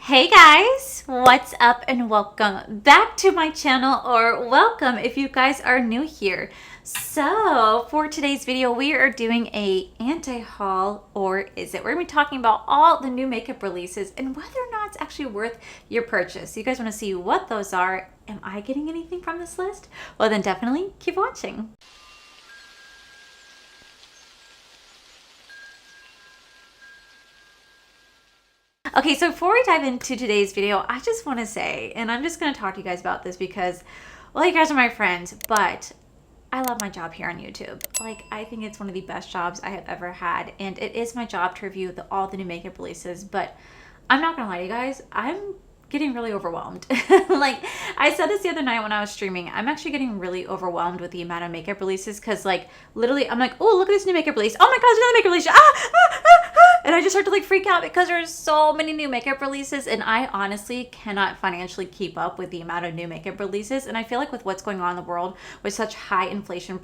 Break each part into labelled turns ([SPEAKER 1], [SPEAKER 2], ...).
[SPEAKER 1] Hey guys, what's up and welcome back to my channel, or welcome if you guys are new here. So for today's video, we are doing a anti-haul, or is it? We're gonna be talking about all the new makeup releases and whether or not it's actually worth your purchase. You guys wanna see what those are? Am I getting anything from this list? Well then definitely keep watching. Okay, so before we dive into today's video, I just want to say, and I'm just going to talk to you guys about this because, well, you guys are my friends, but I love my job here on YouTube. Like, I think it's one of the best jobs I have ever had, and it is my job to review all the new makeup releases, but I'm not going to lie to you guys, I'm getting really overwhelmed. Like, I said this the other night when I was streaming, I'm actually getting really overwhelmed with the amount of makeup releases because, like, literally, I'm like, oh, look at this new makeup release. Oh my god, there's another makeup release. And I just start to like freak out because there's so many new makeup releases, and I honestly cannot financially keep up with the amount of new makeup releases. And I feel like with what's going on in the world with such high inflation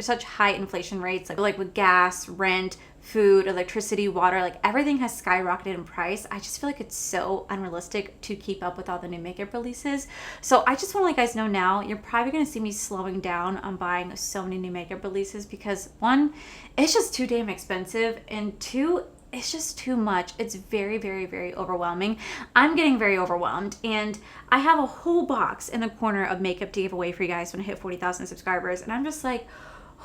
[SPEAKER 1] such high inflation rates, like with gas, rent, food, electricity, water, like everything has skyrocketed in price. I just feel like it's so unrealistic to keep up with all the new makeup releases. So I just want to let you guys know now, you're probably going to see me slowing down on buying so many new makeup releases because one, it's just too damn expensive, and two, it's just too much. It's very, very, very overwhelming. I'm getting very overwhelmed, and I have a whole box in the corner of makeup to give away for you guys when I hit 40,000 subscribers, and I'm just like,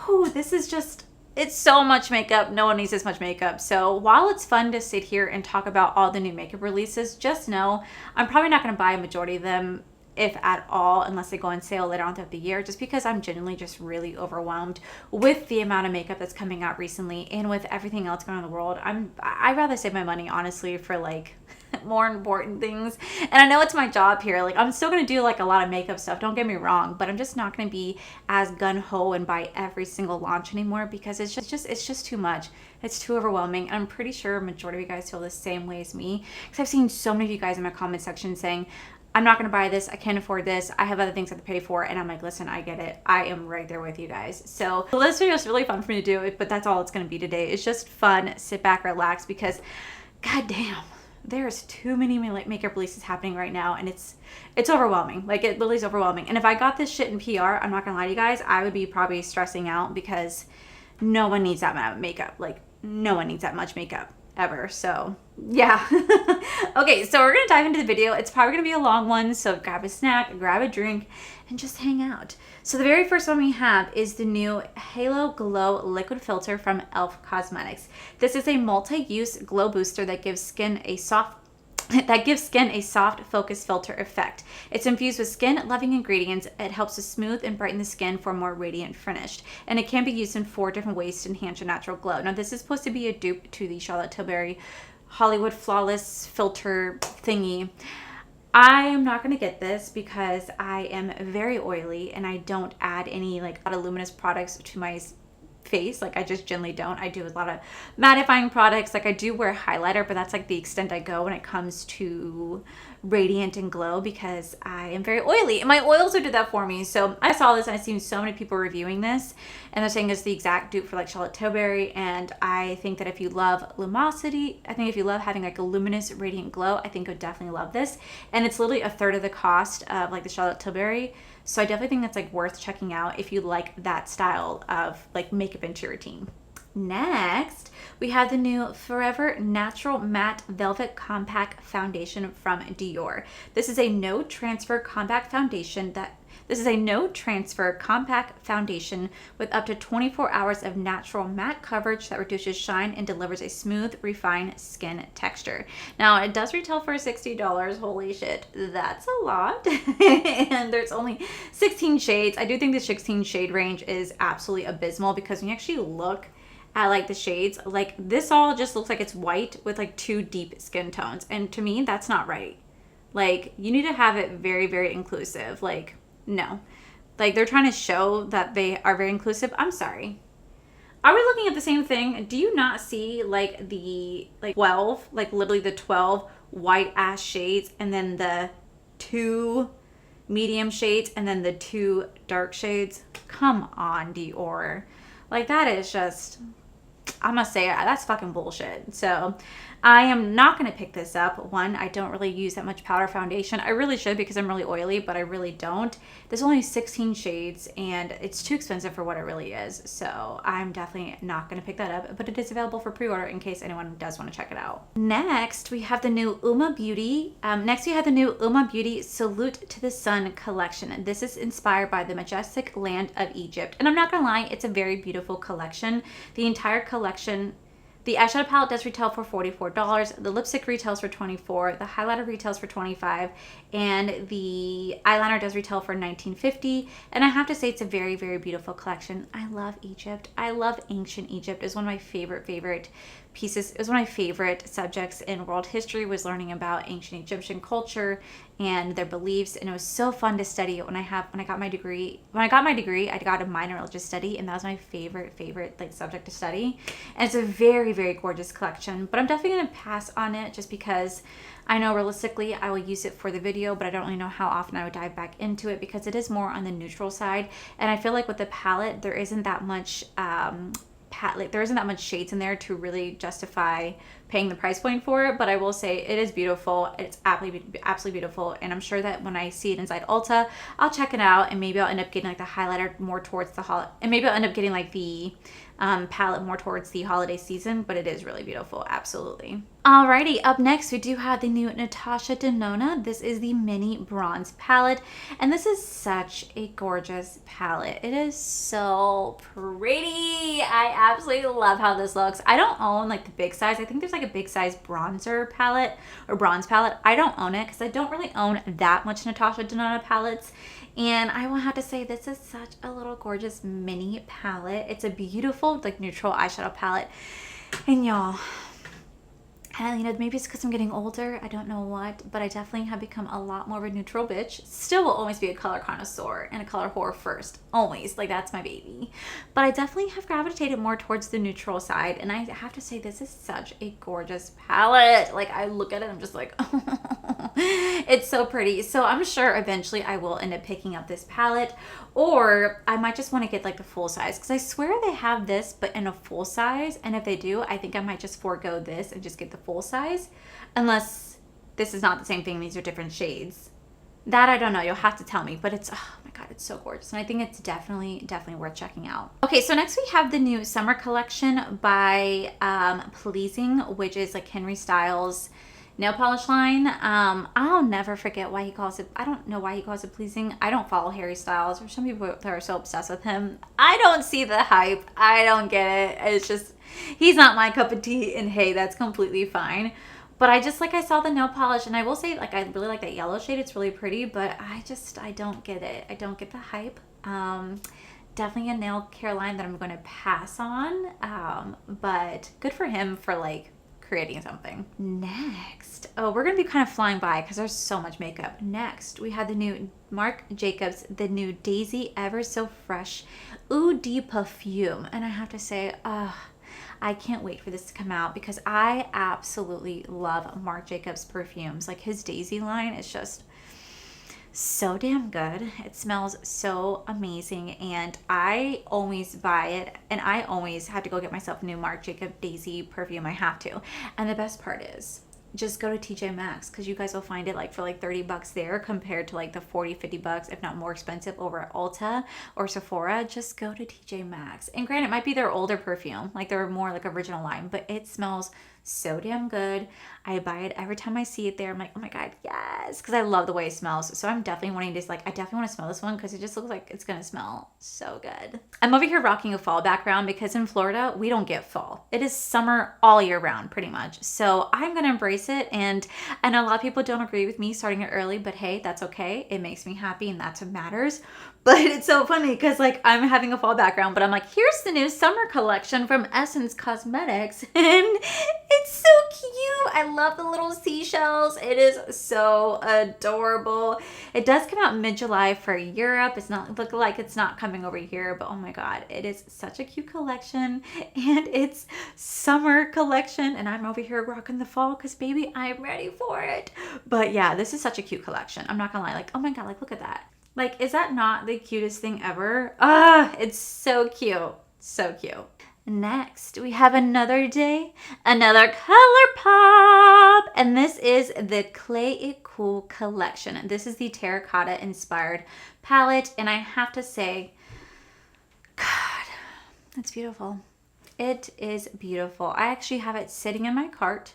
[SPEAKER 1] oh, this is just, it's so much makeup. No one needs this much makeup. So while it's fun to sit here and talk about all the new makeup releases, just know I'm probably not going to buy a majority of them, if at all, unless they go on sale later on throughout the year, just because I'm genuinely just really overwhelmed with the amount of makeup that's coming out recently and with everything else going on in the world. I'd rather save my money, honestly, for like more important things. And I know it's my job here. Like, I'm still going to do like a lot of makeup stuff, don't get me wrong, but I'm just not going to be as gun-ho and buy every single launch anymore because it's just too much. It's too overwhelming. I'm pretty sure a majority of you guys feel the same way as me, because I've seen so many of you guys in my comment section saying, I'm not going to buy this. I can't afford this. I have other things I have to pay for. And I'm like, listen, I get it. I am right there with you guys. So this video is really fun for me to do, but that's all it's going to be today. It's just fun, sit back, relax, because goddamn, there's too many makeup releases happening right now, and it's overwhelming. Like, it literally is overwhelming. And if I got this shit in PR, I'm not going to lie to you guys, I would be probably stressing out because no one needs that amount of makeup. Like, no one needs that much makeup ever. So yeah. Okay, so we're gonna dive into the video. It's probably gonna be a long one, so grab a snack, grab a drink, and just hang out. So the very first one we have is the new Halo Glow Liquid Filter from e.l.f. Cosmetics. This is a multi-use glow booster that gives skin a soft focus filter effect. It's infused with skin-loving ingredients. It helps to smooth and brighten the skin for a more radiant finish. And it can be used in 4 different ways to enhance your natural glow. Now, this is supposed to be a dupe to the Charlotte Tilbury Hollywood Flawless Filter thingy. I am not going to get this because I am very oily and I don't add any like luminous products to my face. Like, I just generally don't. I do a lot of mattifying products. Like, I do wear highlighter, but that's like the extent I go when it comes to radiant and glow because I am very oily, and my oils will do that for me. So I saw this and I've seen so many people reviewing this, and they're saying it's the exact dupe for like Charlotte Tilbury. And I think that if you love lumosity, I think if you love having like a luminous radiant glow, I think you'll definitely love this. And it's literally a third of the cost of like the Charlotte Tilbury. So I definitely think that's like worth checking out if you like that style of like makeup into your routine. Next, we have the new Forever Natural Matte Velvet Compact Foundation from Dior. This is a no transfer compact foundation with up to 24 hours of natural matte coverage that reduces shine and delivers a smooth, refined skin texture. Now, it does retail for $60. Holy shit, that's a lot. And there's only 16 shades. I do think the 16 shade range is absolutely abysmal because when you actually look at like the shades, like this all just looks like it's white with like 2 deep skin tones. And to me, that's not right. Like, you need to have it very, very inclusive. Like, no. Like, they're trying to show that they are very inclusive. I'm sorry. Are we looking at the same thing? Do you not see like the 12, like literally the 12 white ass shades, and then the 2 medium shades, and then the 2 dark shades? Come on, Dior. Like, that is just, I must say, that's fucking bullshit. So I am not going to pick this up. One, I don't really use that much powder foundation. I really should because I'm really oily, but I really don't. There's only 16 shades and it's too expensive for what it really is. So I'm definitely not going to pick that up, but it is available for pre-order in case anyone does want to check it out. Next, we have the new Uma Beauty. Uma Beauty Salute to the Sun collection. This is inspired by the majestic land of Egypt. And I'm not going to lie, it's a very beautiful collection. The entire collection, the eyeshadow palette does retail for $44. The lipstick retails for $24. The highlighter retails for $25. And the eyeliner does retail for $19.50. And I have to say, it's a very, very beautiful collection. I love Egypt. I love ancient Egypt. It's one of my favorite pieces. It was one of my favorite subjects in world history, was learning about ancient Egyptian culture and their beliefs, and it was so fun to study it. When I got my degree, I got a minor religious study, and that was my favorite like subject to study. And it's a very, very gorgeous collection, but I'm definitely going to pass on it just because I know realistically I will use it for the video, but I don't really know how often I would dive back into it because it is more on the neutral side. And I feel like with the palette, there isn't that much there isn't that much shades in there to really justify paying the price point for it. But I will say it is beautiful. It's absolutely beautiful, and I'm sure that when I see it inside Ulta, I'll check it out, and maybe I'll end up getting like the highlighter more towards the and maybe I'll end up getting like the palette more towards the holiday season. But it is really beautiful, absolutely. Alrighty, up next we do have the new Natasha Denona. This is the mini bronze palette, and this is such a gorgeous palette. It is so pretty. I absolutely love how this looks. I don't own like the big size. I think there's like a big size bronzer palette or bronze palette. I don't own it because I don't really own that much Natasha Denona palettes. And I will have to say, this is such a little gorgeous mini palette. It's a beautiful like neutral eyeshadow palette. And y'all, and maybe it's because I'm getting older, I don't know what, but I definitely have become a lot more of a neutral bitch. Still will always be a color connoisseur and a color whore first, always, like that's my baby. But I definitely have gravitated more towards the neutral side, and I have to say, this is such a gorgeous palette. Like, I look at it, I'm just like, oh, it's so pretty. So I'm sure eventually I will end up picking up this palette, or I might just want to get like the full size, because I swear they have this but in a full size, and if they do, I think I might just forego this and just get the full size, unless this is not the same thing, these are different shades. That I don't know, you'll have to tell me, but it's, oh my god, it's so gorgeous, and I think it's definitely worth checking out. Okay, so next we have the new summer collection by Pleasing, which is like Henry Styles' nail polish line. I'll never forget why he calls it, I don't know why he calls it Pleasing. I don't follow Harry Styles, or some people that are so obsessed with him. I don't see the hype. I don't get it. It's just, he's not my cup of tea, and hey, that's completely fine. But I just, like, I saw the nail polish, and I will say, like, I really like that yellow shade. It's really pretty, but I don't get it. I don't get the hype. Definitely a nail care line that I'm going to pass on. But good for him for, like, creating something. Next, oh, we're gonna be kind of flying by because there's so much makeup. Next, we had the new Marc Jacobs, the new Daisy Ever So Fresh Eau de Perfume, and I have to say, I can't wait for this to come out because I absolutely love Marc Jacobs perfumes. Like, his Daisy line is just so damn good. It smells so amazing, and I always buy it, and I always have to go get myself a new Marc Jacobs Daisy perfume. I have to. And the best part is, just go to TJ Maxx, because you guys will find it like for like $30 there compared to like the $40-50, if not more expensive, over at Ulta or Sephora. Just go to TJ Maxx. And granted, it might be their older perfume, like they're more like original line, but it smells so damn good. I buy it every time I see it there. I'm like, oh my god, yes, because I love the way it smells. So I'm definitely wanting to, like, I definitely want to smell this one because it just looks like it's gonna smell so good. I'm over here rocking a fall background because in Florida we don't get fall. It is summer all year round pretty much. So I'm gonna embrace it, and I know a lot of people don't agree with me starting it early, but hey, that's okay. It makes me happy, and that's what matters. But it's so funny because, like, I'm having a fall background, but I'm like, here's the new summer collection from Essence Cosmetics, and it's so cute. I love the little seashells. It is so adorable. It does come out mid-July for Europe. It's not look like it's not coming over here, but oh my god, it is such a cute collection, and it's summer collection, and I'm over here rocking the fall because, baby, I'm ready for it. But yeah, this is such a cute collection. I'm not gonna lie. Like, oh my god, like, look at that. Like, is that not the cutest thing ever? It's so cute. So cute. Next, we have another day, another color pop, and this is the Clay It Cool collection. This is the terracotta inspired palette, and I have to say, God, it's beautiful. It is beautiful. I actually have it sitting in my cart.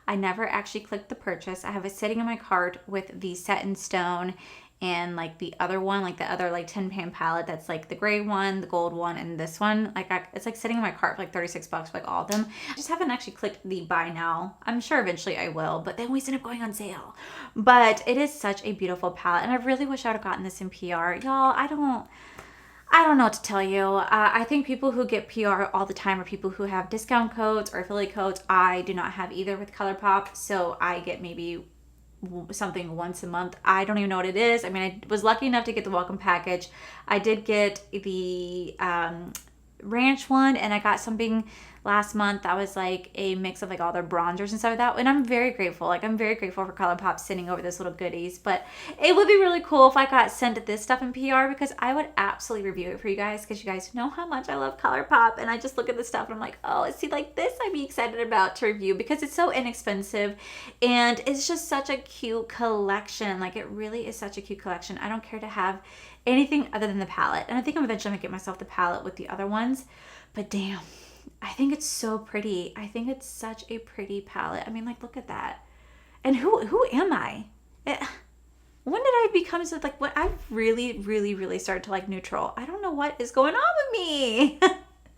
[SPEAKER 1] I never actually clicked the purchase. I have it sitting in my cart with the Set in Stone and like the other one, like the other like 10-pan palette that's like the gray one, the gold one, and this one. Like it's like sitting in my cart for like 36 bucks for like all of them. I just haven't actually clicked the buy now. I'm sure eventually I will, but they always end up going on sale. But it is such a beautiful palette, and I really wish I would have gotten this in PR. Y'all, I don't know what to tell you. I think people who get PR all the time are people who have discount codes or affiliate codes. I do not have either with ColourPop, so I get maybe something once a month. I don't even know what it is. I mean, I was lucky enough to get the welcome package. I did get the ranch one, and I got something last month that was like a mix of like all their bronzers and stuff like that, and I'm very grateful. Like, I'm very grateful for ColourPop sending over those little goodies. But it would be really cool if I got sent this stuff in PR, because I would absolutely review it for you guys, because you guys know how much I love ColourPop, and I just look at this stuff and I'm like, oh, see, like this I'd be excited about to review, because it's so inexpensive and it's just such a cute collection. Like, it really is such a cute collection. I don't care to have anything other than the palette, and I think I'm eventually gonna get myself the palette with the other ones. But damn, I think it's so pretty. I think it's such a pretty palette. I mean, like, look at that. And who am I? When did I become so, like, what? I've really started to like neutral. I don't know what is going on with me.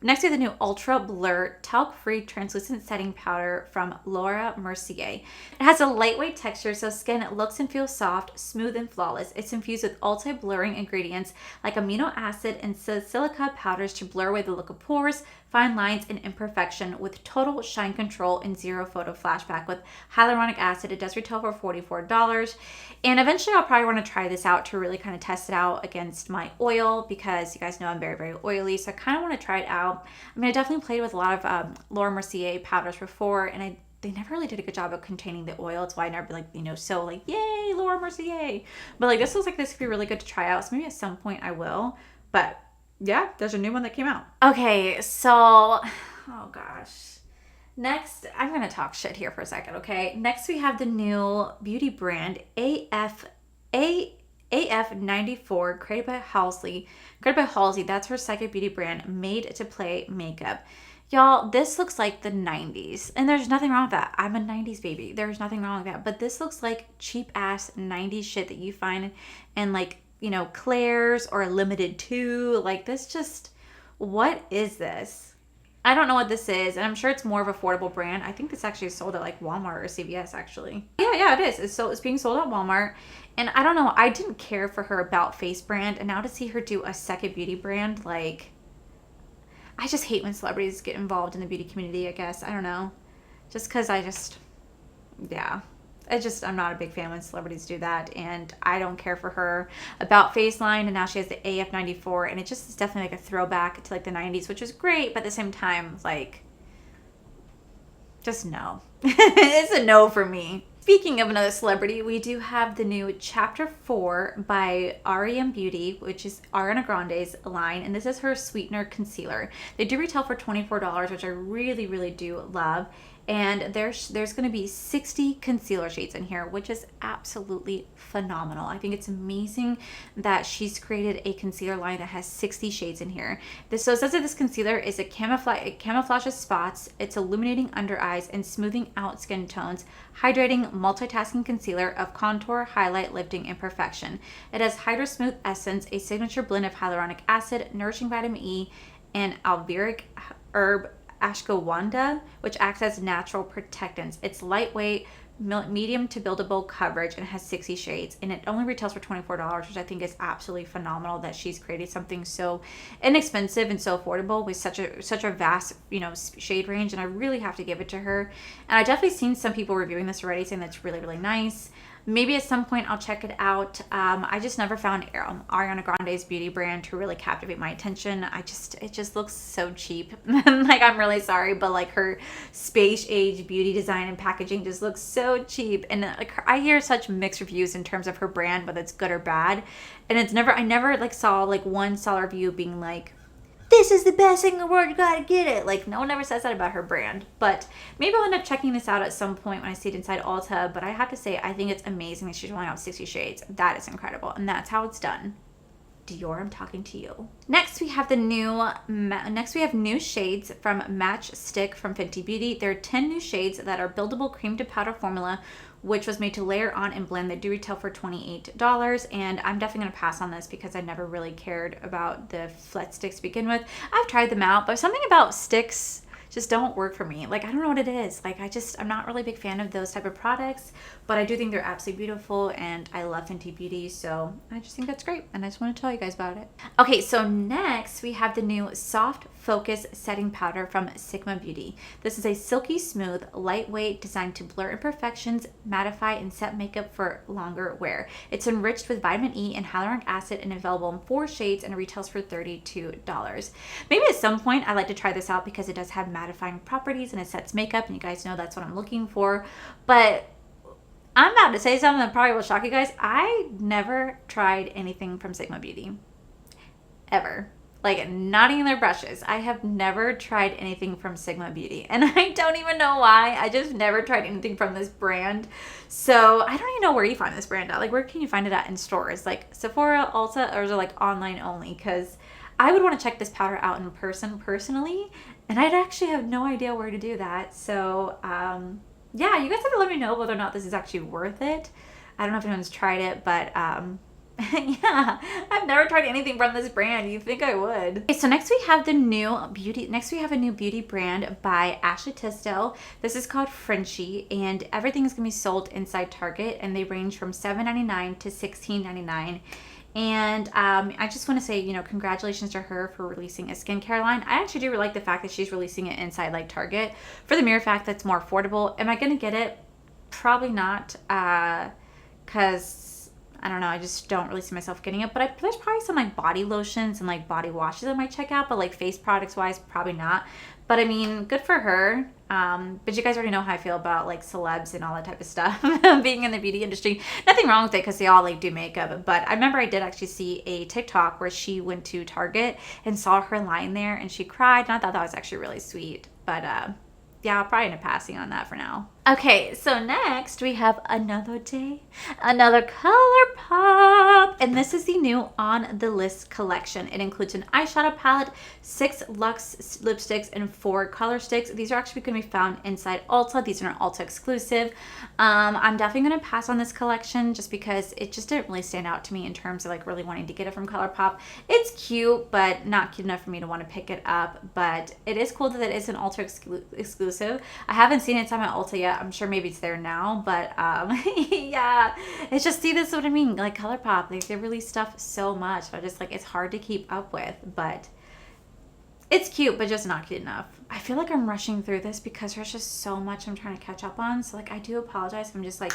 [SPEAKER 1] Next, we have the new Ultra Blur Talc-Free Translucent Setting Powder from Laura Mercier. It has a lightweight texture, so skin looks and feels soft, smooth, and flawless. It's infused with anti-blurring ingredients like amino acid and silica powders to blur away the look of pores, fine lines, and imperfection with total shine control and zero photo flashback with hyaluronic acid. It does retail for $44. And eventually I'll probably want to try this out to really kind of test it out against my oil, because you guys know I'm very oily. So I kind of want to try it out. I mean, I definitely played with a lot of Laura Mercier powders before, and they never really did a good job of containing the oil. That's why I never been like, you know, so like, yay, Laura Mercier. But like, this looks like this could be really good to try out. So maybe at some point I will. But yeah, there's a new one that came out. Okay, so, oh gosh. Next, I'm going to talk shit here for a second, okay? Next, we have the new beauty brand AF94, created by Halsey. That's her second beauty brand, made to play makeup. Y'all, this looks like the 90s, and there's nothing wrong with that. I'm a 90s baby. There's nothing wrong with that. But this looks like cheap-ass 90s shit that you find in, like, you know, Claire's or Limited 2. Like, this just, what is this? I don't know what this is, and I'm sure it's more of an affordable brand. I think this actually is sold at like Walmart or CVS, actually. Yeah, it is. It's being sold at Walmart. And I don't know, I didn't care for her About Face brand, and now to see her do a second beauty brand, like, I just hate when celebrities get involved in the beauty community, I guess. I don't know. Just because yeah. I'm not a big fan when celebrities do that, and I don't care for her About Face line, and now she has the AF94, and it just is definitely like a throwback to like the 90s, which is great, but at the same time, like, just no. It's a no for me. Speaking of another celebrity, we do have the new Chapter 4 by R.E.M. Beauty, which is Ariana Grande's line, and this is her Sweetener Concealer. They do retail for $24, which I really do love. And there's going to be 60 concealer shades in here, which is absolutely phenomenal. I think it's amazing that she's created a concealer line that has 60 shades in here. So it says that this concealer is it camouflages spots, it's illuminating under eyes and smoothing out skin tones, hydrating multitasking concealer of contour, highlight, lifting, and perfection. It has Hydro Smooth Essence, a signature blend of hyaluronic acid, nourishing vitamin E, and alviric herb ashwagandha, which acts as natural protectants. It's lightweight, medium to buildable coverage, and has 60 shades, and it only retails for $24, which I think is absolutely phenomenal that she's created something so inexpensive and so affordable with such a vast, you know, shade range, and I really have to give it to her. And I definitely seen some people reviewing this already saying that's really nice. Maybe at some point I'll check it out. I just never found Ariana Grande's beauty brand to really captivate my attention. It just looks so cheap. Like, I'm really sorry, but like her space age beauty design and packaging just looks so cheap. And like, I hear such mixed reviews in terms of her brand, whether it's good or bad. And I never like saw like one solid review being like, this is the best thing in the world, you gotta get it. Like, no one ever says that about her brand. But maybe I'll end up checking this out at some point when I see it inside Ulta. But I have to say, I think it's amazing that she's rolling out 60 shades. That is incredible. And that's how it's done. Dior, I'm talking to you. Next we have new shades from Match Stick from Fenty Beauty. There are 10 new shades that are buildable cream to powder formula, which was made to layer on and blend. They do retail for $28, and I'm definitely gonna pass on this because I never really cared about the flat sticks to begin with. I've tried them out, but something about sticks just don't work for me. Like, I don't know what it is. Like, I'm not really a big fan of those type of products, but I do think they're absolutely beautiful, and I love Fenty Beauty, so I just think that's great, and I just want to tell you guys about it. Okay, so next we have the new Soft Focus Setting Powder from Sigma Beauty. This is a silky smooth, lightweight, designed to blur imperfections, mattify, and set makeup for longer wear. It's enriched with vitamin E and hyaluronic acid and available in 4 shades, and it retails for $32. Maybe at some point I'd like to try this out because it does have mattifying properties and it sets makeup, and you guys know that's what I'm looking for. But I'm about to say something that probably will shock you guys. I never tried anything from Sigma Beauty. Ever. Like, not even their brushes. I have never tried anything from Sigma Beauty. And I don't even know why. I just never tried anything from this brand. So I don't even know where you find this brand at. Like, where can you find it at in stores? Like Sephora, Ulta, or is it like online only? Because I would want to check this powder out in person personally. And I'd actually have no idea where to do that. So, yeah, you guys have to let me know whether or not this is actually worth it. I don't know if anyone's tried it, but yeah, I've never tried anything from this brand. You think I would? Okay, so next we have a new beauty brand by Ashley Tisdale. This is called Frenchie, and everything is gonna be sold inside Target, and they range from $7.99 to $16.99. And I just want to say, congratulations to her for releasing a skincare line. I actually do like the fact that she's releasing it inside like Target for the mere fact that it's more affordable. Am I going to get it? Probably not, because I don't know, I just don't really see myself getting it. But there's probably some like body lotions and like body washes I might check out, but like face products wise, probably not. But I mean, good for her. But you guys already know how I feel about like celebs and all that type of stuff being in the beauty industry. Nothing wrong with it because they all like do makeup. But I remember I did actually see a TikTok where she went to Target and saw her line there and she cried. And I thought that was actually really sweet. But yeah, I'll probably end up passing on that for now. Okay, so next we have another ColourPop, and this is the new On the List collection. It includes an eyeshadow palette, 6 luxe lipsticks, and 4 color sticks. These are actually going to be found inside Ulta. These are an Ulta exclusive. I'm definitely going to pass on this collection just because it just didn't really stand out to me in terms of like really wanting to get it from ColourPop. It's cute, but not cute enough for me to want to pick it up. But it is cool that it is an Ulta exclusive. I haven't seen it inside my Ulta yet. I'm sure maybe it's there now, but yeah, it's just, see, this is what I mean, like ColourPop, like they release stuff so much, but just like it's hard to keep up with. But it's cute, but just not cute enough. I feel like I'm rushing through this because there's just so much I'm trying to catch up on, so like I do apologize if I'm just like,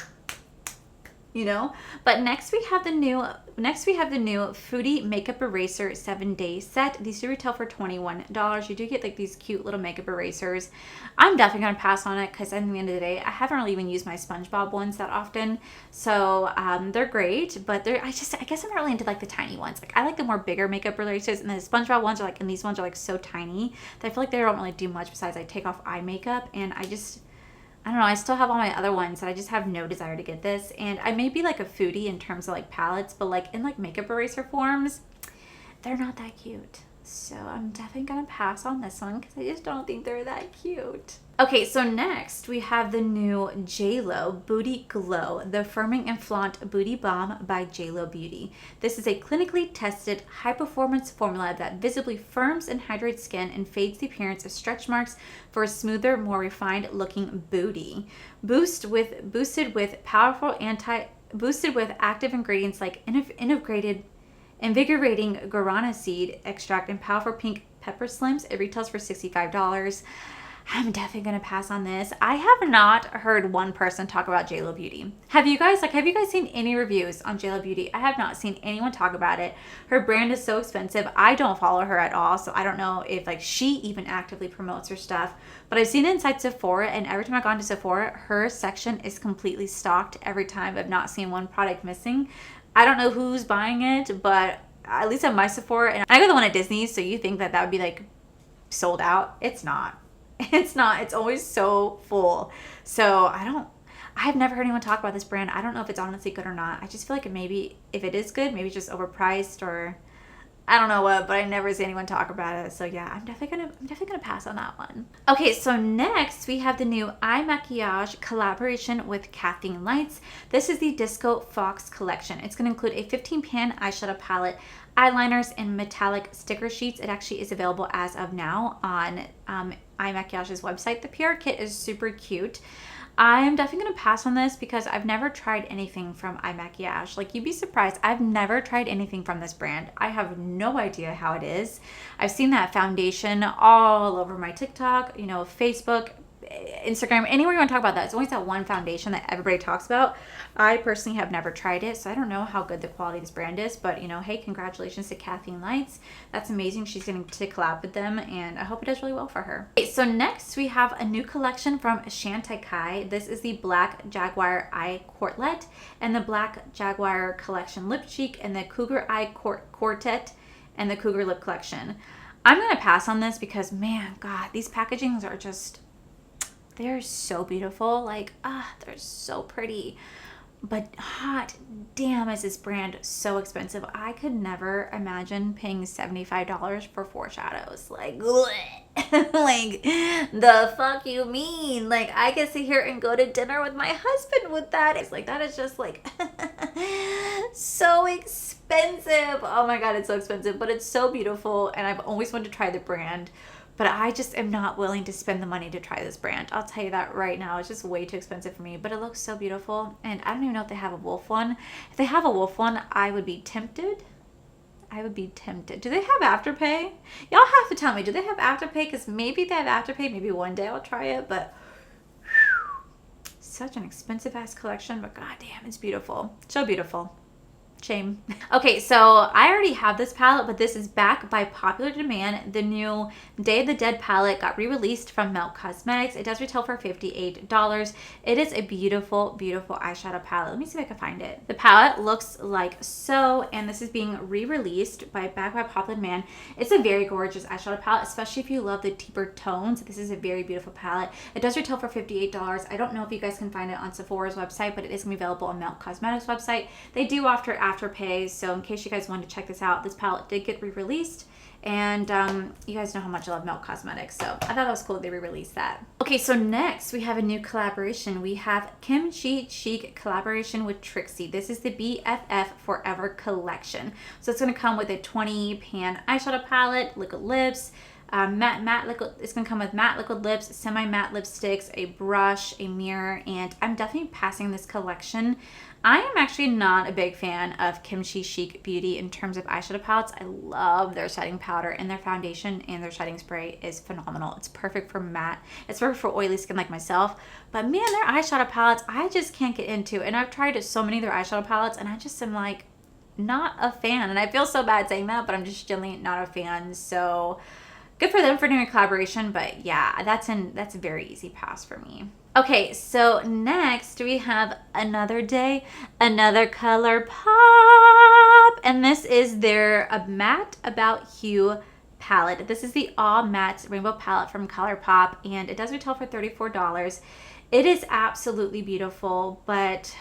[SPEAKER 1] but next we have the new Foodie Makeup Eraser 7-day set. These do retail for $21. You do get like these cute little makeup erasers. I'm definitely gonna pass on it because at the end of the day, I haven't really even used my SpongeBob ones that often. So they're great, but I guess I'm not really into like the tiny ones. Like I like the more bigger makeup erasers, and the SpongeBob ones are like, and these ones are like so tiny that I feel like they don't really do much besides like take off eye makeup, and I don't know, I still have all my other ones and I just have no desire to get this. And I may be like a foodie in terms of like palettes, but like in like makeup eraser forms, they're not that cute. So I'm definitely gonna pass on this one because I just don't think they're that cute. Okay, so next we have the new JLo Booty Glow, the Firming and Flaunt Booty Balm by JLo Beauty. This is a clinically tested high-performance formula that visibly firms and hydrates skin and fades the appearance of stretch marks for a smoother, more refined-looking booty. Boosted with active ingredients like invigorating guarana seed extract and powerful pink pepper slims. It retails for $65. I'm definitely gonna pass on this. I have not heard one person talk about JLo Beauty. Have you guys seen any reviews on JLo Beauty? I have not seen anyone talk about it. Her brand is so expensive. I don't follow her at all, so I don't know if like she even actively promotes her stuff. But I've seen it inside Sephora, and every time I've gone to Sephora, her section is completely stocked every time. I've not seen one product missing. I don't know who's buying it, but at least at my Sephora, and I go to the one at Disney, so you think that would be like sold out. It's not. It's not. It's always so full. So I've never heard anyone talk about this brand. I don't know if it's honestly good or not. I just feel like maybe if it is good, maybe it's just overpriced or I don't know what, but I never see anyone talk about it. So yeah, I'm definitely gonna pass on that one. Okay, so next we have the new eye maquillage collaboration with Kathleen Lights. This is the Disco Fox collection. It's gonna include a 15-pan eyeshadow palette, eyeliners, and metallic sticker sheets. It actually is available as of now on Eye Maquillage's website. The PR kit is super cute. I'm definitely going to pass on this because I've never tried anything from Eye Maquillage. Like, you'd be surprised. I've never tried anything from this brand. I have no idea how it is. I've seen that foundation all over my TikTok, you know, Facebook, Instagram, anywhere you want to talk about that. It's always that one foundation that everybody talks about. I personally have never tried it, so I don't know how good the quality of this brand is, but you know, hey, congratulations to Kathleen Lights. That's amazing. She's getting to collab with them, and I hope it does really well for her. Okay, so next we have a new collection from Shantai Kai. This is the Black Jaguar Eye Quartet and the Black Jaguar Collection Lip Cheek and the Cougar Eye Quartet and the Cougar Lip Collection. I'm going to pass on this because, man, God, these packagings are just... they're so beautiful. Like, they're so pretty. But hot damn, is this brand so expensive. I could never imagine paying $75 for 4 shadows. Like, like, the fuck you mean? Like, I could sit here and go to dinner with my husband with that. It's like, that is just like so expensive. Oh my God, it's so expensive, but it's so beautiful. And I've always wanted to try the brand. But I just am not willing to spend the money to try this brand. I'll tell you that right now. It's just way too expensive for me. But it looks so beautiful. And I don't even know if they have a wolf one. If they have a wolf one, I would be tempted. I would be tempted. Do they have Afterpay? Y'all have to tell me. Do they have Afterpay? Because maybe they have Afterpay. Maybe one day I'll try it. But whew, such an expensive ass collection. But goddamn, it's beautiful. So beautiful. Shame. Okay, so I already have this palette, but this is back by popular demand. The new Day of the Dead palette got re-released from Melt Cosmetics. It does retail for $58. It is a beautiful, beautiful eyeshadow palette. Let me see if I can find it. The palette looks like so, and this is being re-released by back by popular demand. It's a very gorgeous eyeshadow palette, especially if you love the deeper tones. This is a very beautiful palette. It does retail for $58. I don't know if you guys can find it on Sephora's website, but it is going to be available on Melt Cosmetics website. They do offer Afterpay, so in case you guys wanted to check this out, this palette did get re-released, and you guys know how much I love Melt Cosmetics, so I thought that was cool they re-released that. Okay, so next we have a new collaboration. We have Kimchi Chic collaboration with Trixie. This is the BFF Forever collection. So it's going to come with a 20-pan eyeshadow palette, liquid lips, matte liquid. It's gonna come with matte liquid lips, semi-matte lipsticks, a brush, a mirror, and I'm definitely passing this collection. I am actually not a big fan of Kimchi Chic Beauty in terms of eyeshadow palettes. I love their setting powder, and their foundation and their setting spray is phenomenal. It's perfect for matte. It's perfect for oily skin like myself. But man, their eyeshadow palettes, I just can't get into. And I've tried so many of their eyeshadow palettes, and I just am like, not a fan. And I feel so bad saying that, but I'm just generally not a fan. So good for them for doing a collaboration, but yeah, that's a very easy pass for me. Okay, so next we have Another Day, Another Color Pop, and this is their Matte About Hue palette. This is the All Matte Rainbow palette from ColourPop, and it does retail for $34. It is absolutely beautiful, but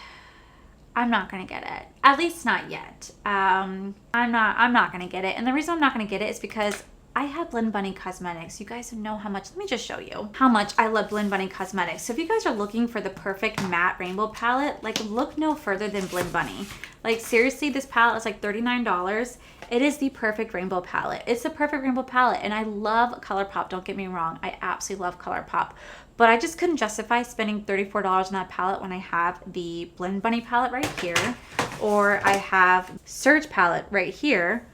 [SPEAKER 1] I'm not gonna get it. At least not yet. I'm not gonna get it, and the reason I'm not gonna get it is because I have Blend Bunny Cosmetics. You guys know how much, let me just show you how much I love Blend Bunny Cosmetics. So if you guys are looking for the perfect matte rainbow palette, like look no further than Blend Bunny. Like seriously, this palette is like $39. It is the perfect rainbow palette. It's the perfect rainbow palette, and I love ColourPop, don't get me wrong. I absolutely love ColourPop. But I just couldn't justify spending $34 on that palette when I have the Blend Bunny palette right here, or I have Surge palette right here,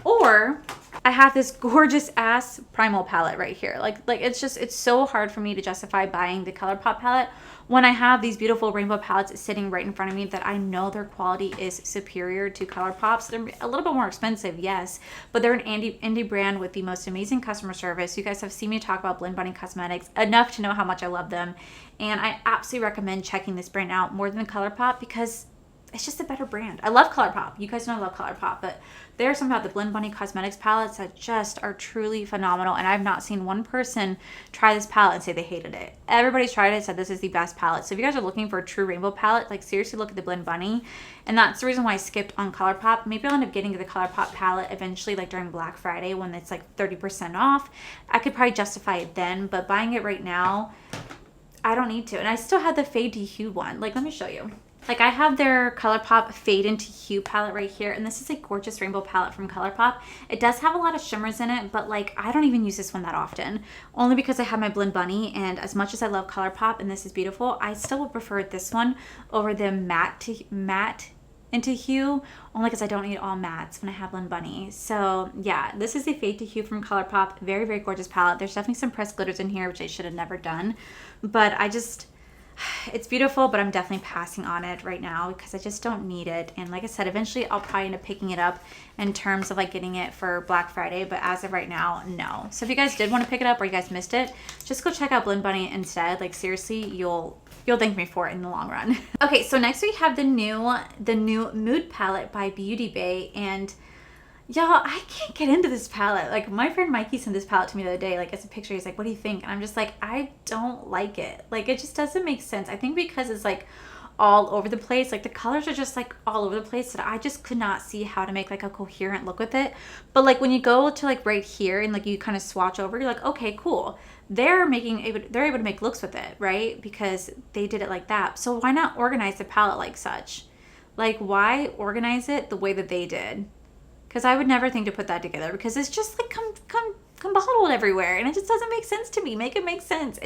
[SPEAKER 1] or I have this gorgeous ass Primal palette right here. Like it's so hard for me to justify buying the ColourPop palette when I have these beautiful rainbow palettes sitting right in front of me that I know their quality is superior to ColourPop's. They're a little bit more expensive, yes, but they're an indie brand with the most amazing customer service. You guys have seen me talk about Blend Bunny Cosmetics enough to know how much I love them, and I absolutely recommend checking this brand out more than ColourPop because it's just a better brand. I love ColourPop. You guys know I love ColourPop, but there's something about the Blend Bunny Cosmetics palettes that just are truly phenomenal. And I've not seen one person try this palette and say they hated it. Everybody's tried it, said this is the best palette. So if you guys are looking for a true rainbow palette, like seriously look at the Blend Bunny. And that's the reason why I skipped on ColourPop. Maybe I'll end up getting the ColourPop palette eventually, like during Black Friday when it's like 30% off. I could probably justify it then, but buying it right now, I don't need to. And I still have the Fade to Hue one. Like, let me show you. Like, I have their ColourPop Fade into Hue palette right here. And this is a gorgeous rainbow palette from ColourPop. It does have a lot of shimmers in it, but like, I don't even use this one that often. Only because I have my Blend Bunny. And as much as I love ColourPop and this is beautiful, I still would prefer this one over the matte into Hue, only because I don't need all mattes when I have Blend Bunny. So yeah, this is the Fade to Hue from ColourPop. Very, very gorgeous palette. There's definitely some pressed glitters in here, which I should have never done. But it's beautiful, but I'm definitely passing on it right now because I just don't need it. And like I said, eventually I'll probably end up picking it up in terms of like getting it for Black Friday. But as of right now, no. So if you guys did want to pick it up or you guys missed it, just go check out Blend Bunny instead. Like seriously, you'll thank me for it in the long run. Okay, so next we have the new Mood palette by Beauty Bay. And y'all, I can't get into this palette. Like, my friend Mikey sent this palette to me the other day. Like, as a picture, he's like, what do you think? And I'm just like, I don't like it. Like, it just doesn't make sense. I think because it's like all over the place. Like, the colors are just like all over the place that I just could not see how to make like a coherent look with it. But like when you go to like right here and like you kind of swatch over, you're like, okay, cool. They're able to make looks with it, right? Because they did it like that. So why not organize the palette like such? Like, why organize it the way that they did? Because I would never think to put that together because it's just like come bottled everywhere and it just doesn't make sense to me. Make it make sense.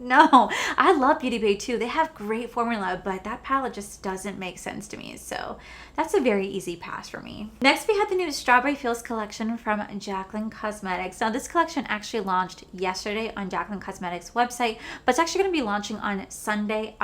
[SPEAKER 1] No, I love Beauty Bay too. They have great formula, but that palette just doesn't make sense to me. So that's a very easy pass for me. Next, we have the new Strawberry Feels collection from Jaclyn Cosmetics. Now, this collection actually launched yesterday on Jaclyn Cosmetics' website, but it's actually going to be launching on Sunday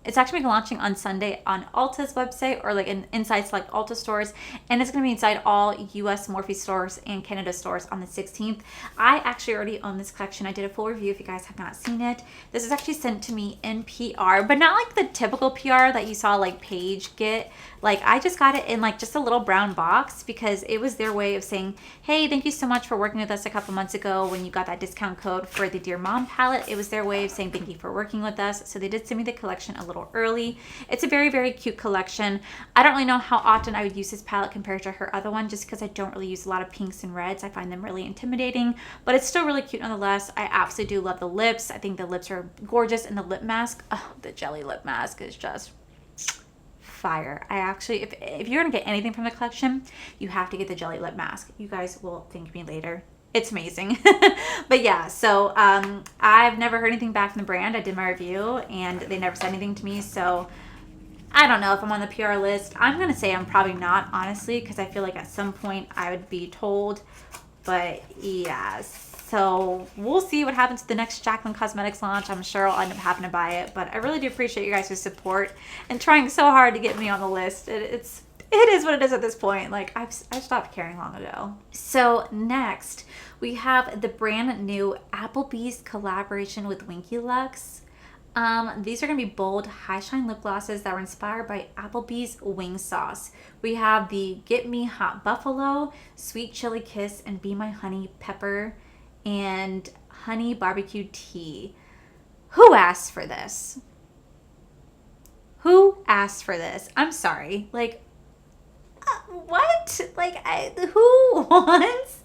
[SPEAKER 1] It's actually launching on Sunday on Ulta's website or like inside select Ulta stores. And it's going to be inside all US Morphe stores and Canada stores on the 16th. I actually already own this collection. I did a full review if you guys have not seen it. This is actually sent to me in PR, but not like the typical PR that you saw like Paige get. Like, I just got it in like just a little brown box because it was their way of saying, hey, thank you so much for working with us a couple months ago when you got that discount code for the Dear Mom palette. It was their way of saying thank you for working with us. So they did send me the collection a little early. It's a very, very cute collection. I don't really know how often I would use this palette compared to her other one just because I don't really use a lot of pinks and reds. I find them really intimidating, but it's still really cute nonetheless. I absolutely do love the lips. I think the lips are gorgeous, and the lip mask, oh, the jelly lip mask is just fire. I actually, if you're gonna get anything from the collection, you have to get the jelly lip mask. You guys will thank me later. It's amazing. But yeah, so I've never heard anything back from the brand. I did my review and they never said anything to me, so I don't know if I'm on the PR list. I'm gonna say I'm probably not, honestly, because I feel like at some point I would be told. But yeah, so we'll see what happens to the next Jaclyn Cosmetics launch. I'm sure I'll end up having to buy it, but I really do appreciate you guys' support and trying so hard to get me on the list. It is what it is at this point. Like, I've stopped caring long ago. So next, we have the brand new Applebee's collaboration with Winky Lux. These are going to be bold, high shine lip glosses that were inspired by Applebee's wing sauce. We have the Get Me Hot Buffalo, Sweet Chili Kiss, and Be My Honey Pepper, and Honey Barbecue Tea. Who asked for this? Who asked for this? I'm sorry. Like, what? Like, who wants?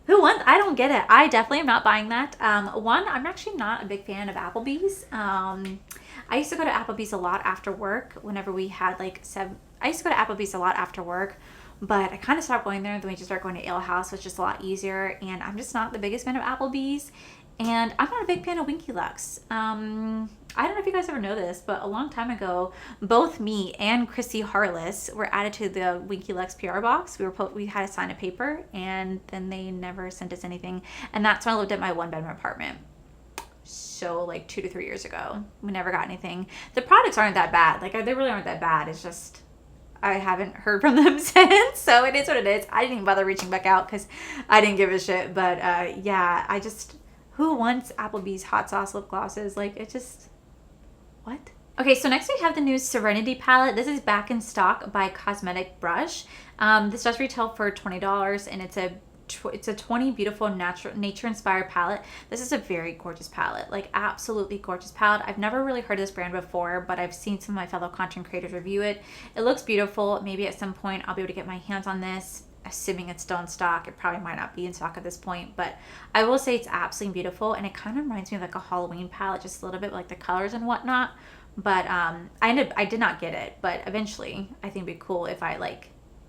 [SPEAKER 1] I don't get it. I definitely am not buying that. One, I'm actually not a big fan of Applebee's. I used to go to Applebee's a lot after work whenever we had like I used to go to Applebee's a lot after work, but I kind of stopped going there. Then we just started going to Ale House, which is just a lot easier. And I'm just not the biggest fan of Applebee's. And I'm not a big fan of Winky Lux. I don't know if you guys ever know this, but a long time ago, both me and Chrissy Harless were added to the Winky Lux PR box. We had to sign a paper, and then they never sent us anything. And that's when I lived at my one-bedroom apartment. So like 2 to 3 years ago, we never got anything. The products aren't that bad. Like, they really aren't that bad. It's just I haven't heard from them since. So it is what it is. I didn't even bother reaching back out because I didn't give a shit. But yeah, who wants Applebee's hot sauce lip glosses? Like, it just, what? Okay, so next we have the new Serenity palette. This is back in stock by Cosmetic Brush. This does retail for $20, and it's a 20 beautiful nature inspired palette. This is a very gorgeous palette, like absolutely gorgeous palette. I've never really heard of this brand before, but I've seen some of my fellow content creators review it. It looks beautiful. Maybe at some point I'll be able to get my hands on this, assuming it's still in stock. It probably might not be in stock at this point, but I will say it's absolutely beautiful, and it kind of reminds me of like a Halloween palette, just a little bit, like the colors and whatnot. But I did not get it, but eventually I think it'd be cool if I like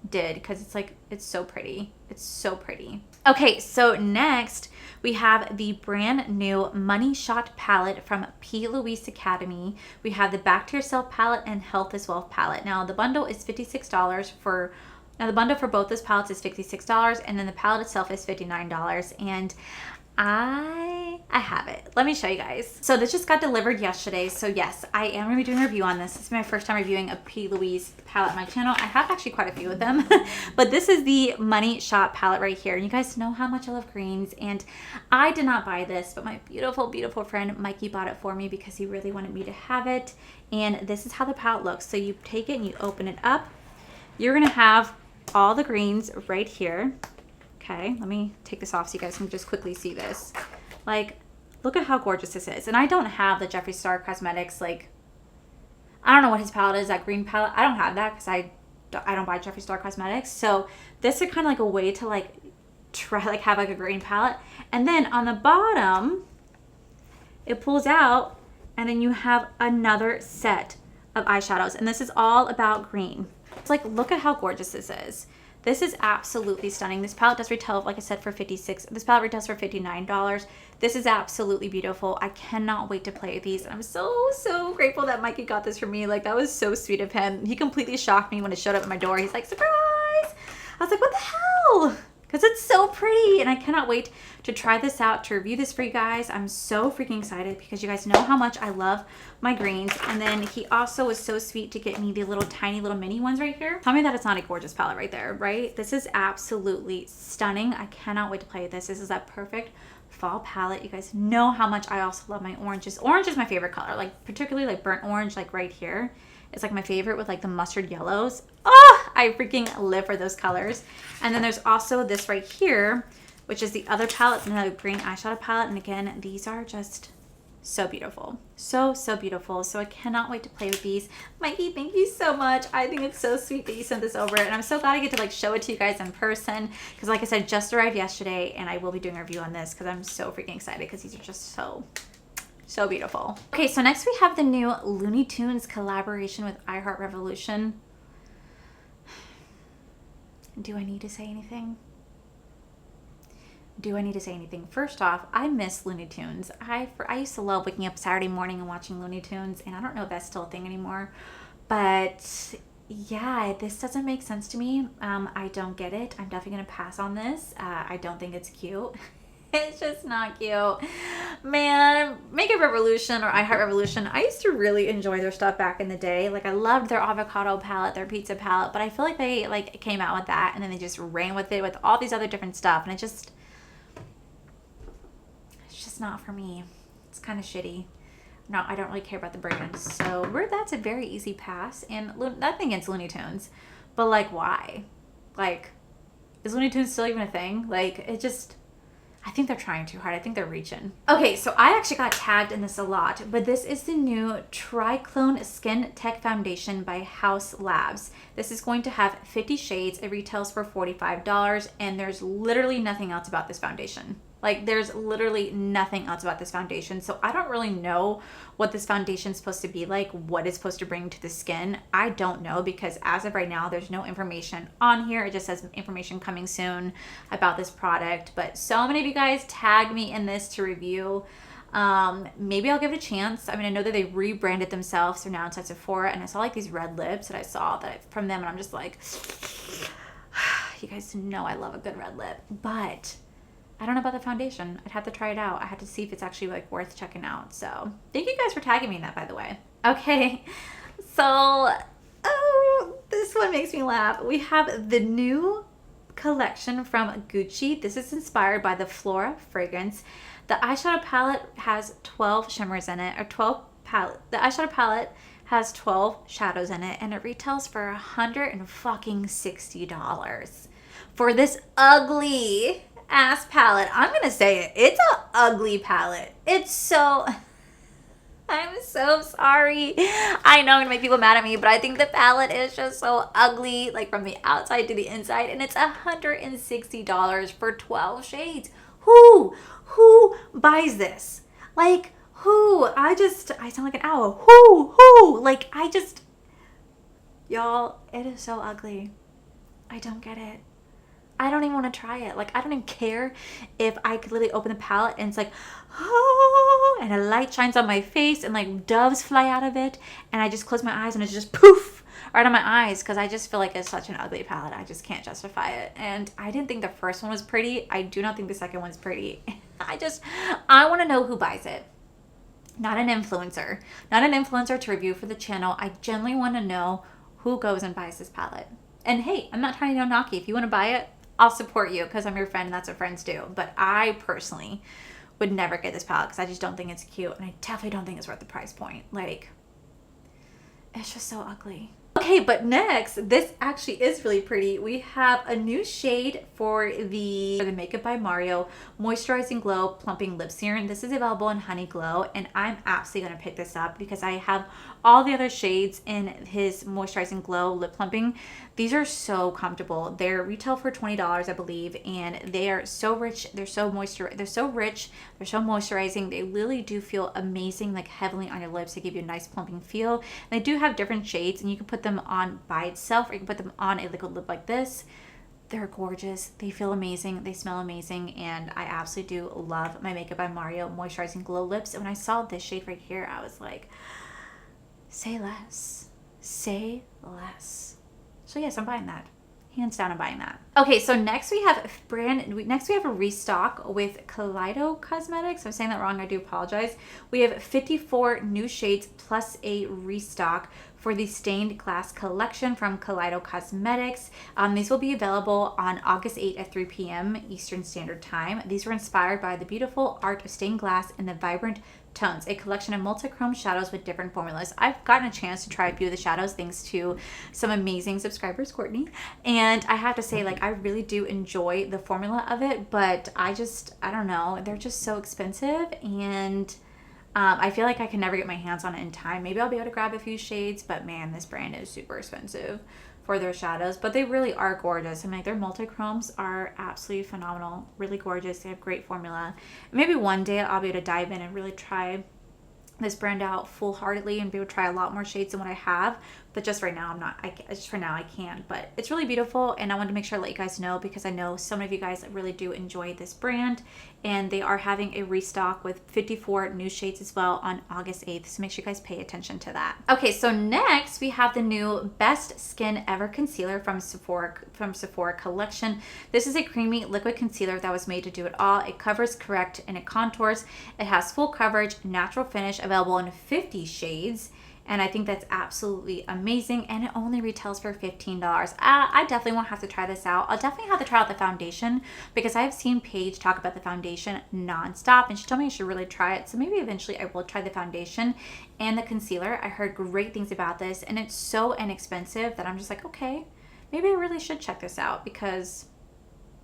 [SPEAKER 1] did, because it's so pretty. It's so pretty. Okay, so next we have the brand new Money Shot palette from P.louise Academy. We have the Back to Yourself palette and Health is Wealth palette. Now the bundle is $56 for. Now the bundle for both those palettes is $56, and then the palette itself is $59, and I have it. Let me show you guys. So this just got delivered yesterday. So yes, I am going to be doing a review on this. This is my first time reviewing a P.louise palette on my channel. I have actually quite a few of them, but this is the Money Shot palette right here. And you guys know how much I love greens, and I did not buy this, but my beautiful, beautiful friend Mikey bought it for me because he really wanted me to have it. And this is how the palette looks. So you take it and you open it up. You're going to have all the greens right here. Okay, let me take this off so you guys can just quickly see this. Like, look at how gorgeous this is. And I don't have the Jeffree Star Cosmetics, like, I don't know what his palette is, that green palette. I don't have that because I don't buy Jeffree Star Cosmetics. So this is kind of like a way to like try, like have like a green palette. And then on the bottom, it pulls out, and then you have another set of eyeshadows. And this is all about green. It's like, look at how gorgeous this is. This is absolutely stunning. This palette does retail, like I said, for $56. This palette retails for $59. This is absolutely beautiful. I cannot wait to play with these. And I'm so, so grateful that Mikey got this for me. Like, that was so sweet of him. He completely shocked me when it showed up at my door. He's like, surprise! I was like, what the hell? Because it's so pretty, and I cannot wait to try this out, to review this for you guys. I'm so freaking excited because you guys know how much I love my greens. And then he also was so sweet to get me the little tiny little mini ones right here. Tell me that it's not a gorgeous palette right there, right? This is absolutely stunning. I cannot wait to play with this. This is that perfect fall palette. You guys know how much I also love my oranges. Orange is my favorite color, like particularly like burnt orange, like right here. It's like my favorite with like the mustard yellows. Oh, I freaking live for those colors. And then there's also this right here, which is the other palette, another green eyeshadow palette. And again, these are just so beautiful. So, so beautiful. So I cannot wait to play with these. Mikey, thank you so much. I think it's so sweet that you sent this over. And I'm so glad I get to like show it to you guys in person. Because like I said, just arrived yesterday, and I will be doing a review on this because I'm so freaking excited because these are just so beautiful. Okay, so next we have the new Looney Tunes collaboration with iHeart Revolution. Do I need to say anything? Do I need to say anything? First off, I miss Looney Tunes. I used to love waking up Saturday morning and watching Looney Tunes, and I don't know if that's still a thing anymore. But yeah, this doesn't make sense to me. I don't get it. I'm definitely gonna pass on this. I don't think it's cute. It's just not cute. Man, Makeup Revolution or iHeart Revolution, I used to really enjoy their stuff back in the day. Like, I loved their avocado palette, their pizza palette, but I feel like they like came out with that and then they just ran with it with all these other different stuff, and it's just not for me. It's kind of shitty. No, I don't really care about the brand. So that's a very easy pass. And nothing against Looney Tunes, but like, why? Like, is Looney Tunes still even a thing? Like, it just, I think they're trying too hard. I think they're reaching. Okay, so I actually got tagged in this a lot, but this is the new Triclone Skin Tech Foundation by House Labs. This is going to have 50 shades. It retails for $45, and there's literally nothing else about this foundation. Like, there's literally nothing else about this foundation. So I don't really know what this foundation is supposed to be like, what it's supposed to bring to the skin. I don't know, because as of right now, there's no information on here. It just says information coming soon about this product. But so many of you guys tagged me in this to review. Maybe I'll give it a chance. I mean, I know that they rebranded themselves, so now it's at Sephora, and I saw like these red lips that I saw from them, and I'm just like, you guys know I love a good red lip, but I don't know about the foundation. I'd have to try it out. I have to see if it's actually like worth checking out. So thank you guys for tagging me in that, by the way. Okay, so this one makes me laugh. We have the new collection from Gucci. This is inspired by the Flora fragrance. The eyeshadow palette has 12 shimmers in it, or 12 palette. The eyeshadow palette has 12 shadows in it, and it retails for $160 for this ugly ass palette. I'm gonna say it. It's an ugly palette. It's so... I'm so sorry. I know I'm gonna make people mad at me, but I think the palette is just so ugly, like from the outside to the inside, and it's $160 for 12 shades. Who buys this? Like, who? I sound like an owl. Who? Like, y'all, it is so ugly. I don't get it. I don't even want to try it. Like, I don't even care if I could literally open the palette and it's like, oh, and a light shines on my face and like doves fly out of it. And I just close my eyes and it's just poof right on my eyes, because I just feel like it's such an ugly palette. I just can't justify it. And I didn't think the first one was pretty. I do not think the second one's pretty. I want to know who buys it. Not an influencer. Not an influencer to review for the channel. I genuinely want to know who goes and buys this palette. And hey, I'm not trying to knock you. If you want to buy it, I'll support you because I'm your friend and that's what friends do. But I personally would never get this palette because I just don't think it's cute. And I definitely don't think it's worth the price point. Like, it's just so ugly. Okay, but next, this actually is really pretty. We have a new shade for the Makeup by Mario Moisturizing Glow Plumping Lip Serum. This is available in Honey Glow, and I'm absolutely going to pick this up because I have all the other shades in his Moisturizing Glow Lip Plumping. These are so comfortable. They're retail for $20, I believe, and they are so rich. They're so rich. They're so moisturizing. They really do feel amazing, like heavily on your lips. They give you a nice plumping feel. And they do have different shades, and you can put them on by itself, or you can put them on a liquid lip like this. They're gorgeous. They feel amazing. They smell amazing, and I absolutely do love my Makeup by Mario Moisturizing Glow Lips. And when I saw this shade right here, I was like, say less. Say less. So yes, I'm buying that. Hands down, I'm buying that. Okay, so next we have a restock with Kaleido Cosmetics. If I'm saying that wrong, I do apologize. We have 54 new shades plus a restock for the Stained Glass collection from Kaleido Cosmetics. These will be available on August 8th at 3 p.m. Eastern Standard Time. These were inspired by the beautiful art of stained glass and the vibrant tones, a collection of multi-chrome shadows with different formulas. I've gotten a chance to try a few of the shadows thanks to some amazing subscribers, Courtney, and I have to say, like, I really do enjoy the formula of it, but I don't know, they're just so expensive, and I feel like I can never get my hands on it in time. Maybe I'll be able to grab a few shades, but man, this brand is super expensive for their shadows, but they really are gorgeous. I mean, like, their multi-chromes are absolutely phenomenal, really gorgeous. They have great formula. Maybe one day I'll be able to dive in and really try this brand out full-heartedly and be able to try a lot more shades than what I have, but just right now I can't. But it's really beautiful, and I wanted to make sure I let you guys know because I know so many of you guys really do enjoy this brand, and they are having a restock with 54 new shades as well on August 8th, so make sure you guys pay attention to that. Okay, so next we have the new Best Skin Ever concealer from Sephora collection. This is a creamy liquid concealer that was made to do it all. It covers, corrects, and it contours. It has full coverage, natural finish, available in 50 shades. And I think that's absolutely amazing. And it only retails for $15. I definitely won't have to try this out. I'll definitely have to try out the foundation because I've seen Paige talk about the foundation nonstop. And she told me I should really try it. So maybe eventually I will try the foundation and the concealer. I heard great things about this. And it's so inexpensive that I'm just like, okay, maybe I really should check this out because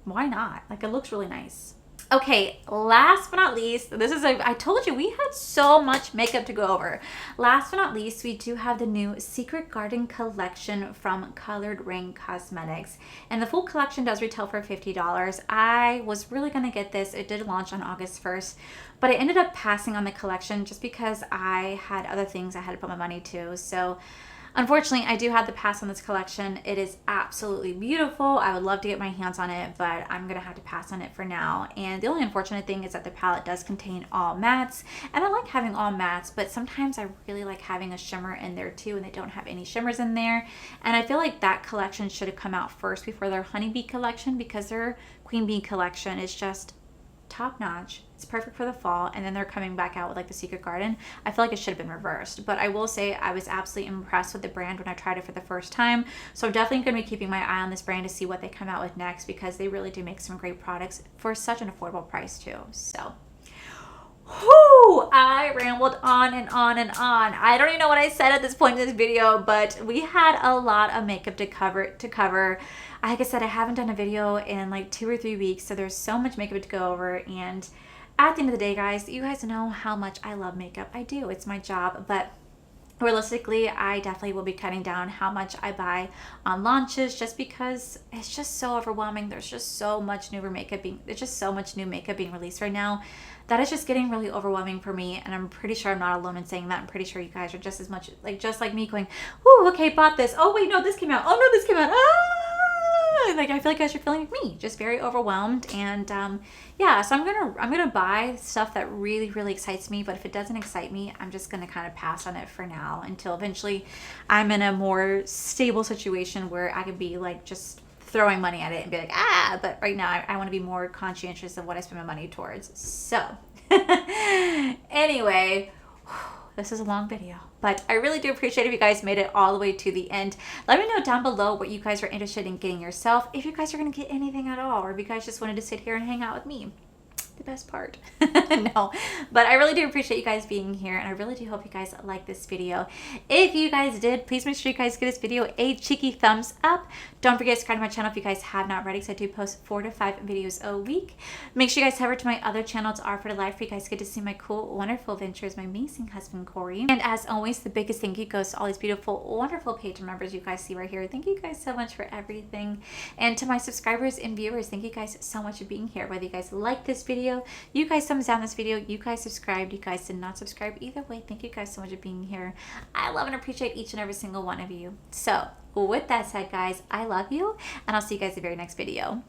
[SPEAKER 1] why not? Like, it looks really nice. Okay, last but not least, I told you we had so much makeup to go over. Last but not least, we do have the new Secret Garden collection from Colored Ring Cosmetics. And the full collection does retail for $50. I was really going to get this. It did launch on August 1st, but I ended up passing on the collection just because I had other things I had to put my money to. So unfortunately, I do have the pass on this collection. It is absolutely beautiful. I would love to get my hands on it, but I'm going to have to pass on it for now. And the only unfortunate thing is that the palette does contain all mattes. And I like having all mattes, but sometimes I really like having a shimmer in there too, and they don't have any shimmers in there. And I feel like that collection should have come out first before their Honeybee collection because their Queen Bee collection is just top notch. It's perfect for the fall, and then they're coming back out with like the Secret Garden. I feel like it should have been reversed, but I will say I was absolutely impressed with the brand when I tried it for the first time. So I'm definitely going to be keeping my eye on this brand to see what they come out with next because they really do make some great products for such an affordable price too. So, whew. Woo! I rambled on and on and on. I don't even know what I said at this point in this video, but we had a lot of makeup to cover. Like I said, I haven't done a video in like 2 or 3 weeks, so there's so much makeup to go over. And at the end of the day, guys, you guys know how much I love makeup. I do. It's my job, but realistically, I definitely will be cutting down how much I buy on launches, just because it's just so overwhelming. There's just so much new makeup being released right now that is just getting really overwhelming for me. And I'm pretty sure I'm not alone in saying that. I'm pretty sure you guys are just as much just like me, going, "Ooh, okay, bought this. Oh wait, no, this came out. Oh no, this came out." Like, I feel like you guys are feeling like me, just very overwhelmed. And yeah, so I'm gonna buy stuff that really excites me, but if it doesn't excite me, I'm just gonna kind of pass on it for now until eventually I'm in a more stable situation where I could be like just throwing money at it and be like, but right now I want to be more conscientious of what I spend my money towards. So anyway, this is a long video, but I really do appreciate if you guys made it all the way to the end. Let me know down below what you guys are interested in getting yourself, if you guys are going to get anything at all, or if you guys just wanted to sit here and hang out with me. The best part. No, but I really do appreciate you guys being here, and I really do hope you guys like this video. If you guys did, please make sure you guys give this video a cheeky thumbs up. Don't forget to subscribe to my channel if you guys have not already, because I do post 4 to 5 videos a week. Make sure you guys head over to my other channel. It's R for the Life, for you guys get to see my cool, wonderful adventures, my amazing husband Corey. And as always, the biggest thank you goes to all these beautiful, wonderful Patreon members you guys see right here. Thank you guys so much for everything. And to my subscribers and viewers, thank you guys so much for being here. Whether you guys like this video, you guys thumbs down this video, you guys subscribed, you guys did not subscribe, either way, thank you guys so much for being here. I love and appreciate each and every single one of you. So with that said, guys, I love you, and I'll see you guys in the very next video.